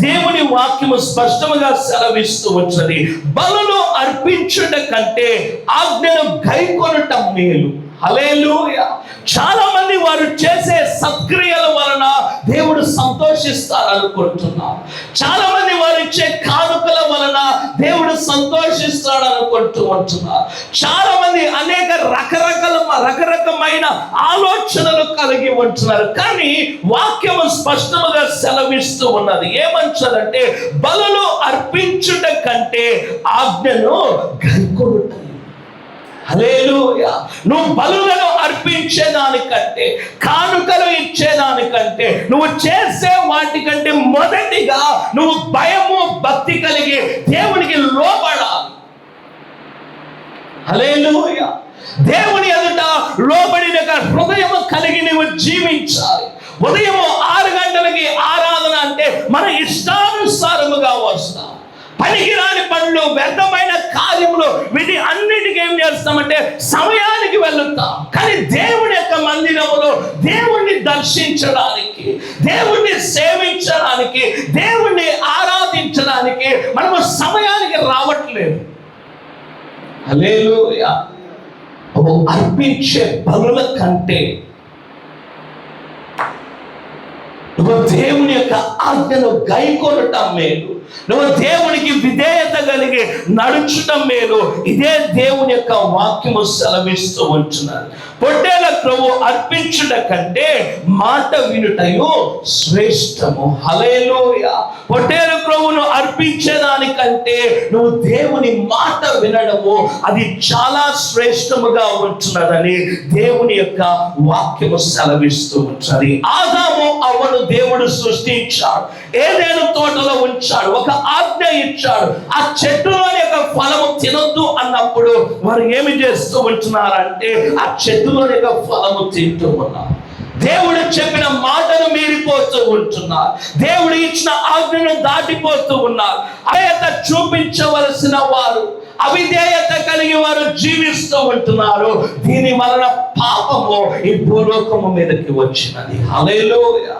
దేవుని వాక్యము స్పష్టముగా సెలవిస్తూ వచ్చినది, బలులు అర్పించుట కంటే ఆజ్ఞను గైకొనటం మేలు. హల్లెలూయా. చాలా మంది వారు చేసే సత్క్రియల వలన దేవుడు సంతోషిస్తారు అనుకుంటున్నారు. చాలా మంది వారు ఇచ్చే కానుకల వలన దేవుడు సంతోషిస్తాడు అనుకుంటూ ఉంటున్నారు. చాలా మంది అనేక రకరకమైన ఆలోచనలు కలిగి ఉంటున్నారు. కానీ వాక్యము స్పష్టముగా సెలవిస్తూ ఉన్నది, ఏమంటారంటే బలులు అర్పించుట కంటే ఆజ్ఞను గైకొనుట. హల్లెలూయా. నువ్వు బలులను అర్పించేదానికంటే, కానుకలు ఇచ్చేదానికంటే, నువ్వు చేసే వాటికంటే మొదటిగా నువ్వు భయము భక్తి కలిగి దేవునికి లోబడాలి. హల్లెలూయా. దేవుని ఎదుట లోబడిన హృదయము కలిగి నువ్వు జీవించాలి. ఉదయం 6 గంటలకి ఆరాధన అంటే మన ఇష్టానుసారముగా వస్తాం. పనికిరాని పనులు, వ్యర్థమైన కార్యములు, వీటి అన్నిటికీ ఏం చేస్తామంటే సమయానికి వెళ్తాం. కానీ దేవుని యొక్క మందిరములో దేవుణ్ణి దర్శించడానికి, దేవుణ్ణి సేవించడానికి, దేవుణ్ణి ఆరాధించడానికి మనము సమయానికి రావట్లేదు. హల్లెలూయా. అర్పించే బలుల కంటే నువ్వు దేవుని యొక్క ఆజ్ఞను గైకొనటం మేలు. నువ్వు దేవునికి విధేయత కలిగి నడుచటం మేలు. ఇదే దేవుని యొక్క వాక్యము సెలవిస్తూ ఉంటున్నారు. పొట్టేల క్రొవ్వు అర్పించుట కంటే మాట వినుటయు శ్రేష్టము. హల్లెలూయా. పొట్టేల క్రొవ్వును అర్పించేదానికంటే నువ్వు దేవుని మాట వినడము అది చాలా శ్రేష్టముగా ఉంటున్నదని దేవుని యొక్క వాక్యము సెలవిస్తూ ఉంటున్నది. ఆదాము అవ్వను దేవుడు సృష్టించాడు, ఏదైనా తోటలో ఉంచాడు, ఒక ఆజ్ఞ ఇచ్చాడు. ఆ చెట్టులోని యొక్క ఫలము తినొద్దు అన్నప్పుడు వారు ఏమి చేస్తూ ఉంటున్నారంటే ఆ చెట్టులోని యొక్క ఫలము తింటూ ఉన్నారు. దేవుడు చెప్పిన మాటను మీరిపోతూ ఉంటున్నారు. దేవుడు ఇచ్చిన ఆజ్ఞను దాటిపోతూ ఉన్నారు. అవిధేయత చూపించవలసిన వారు అవిధేయత కలిగి వారు జీవిస్తూ ఉంటున్నారు. దీని వలన పాపము ఈ భూలోకము మీదకి వచ్చినది. హల్లెలూయా.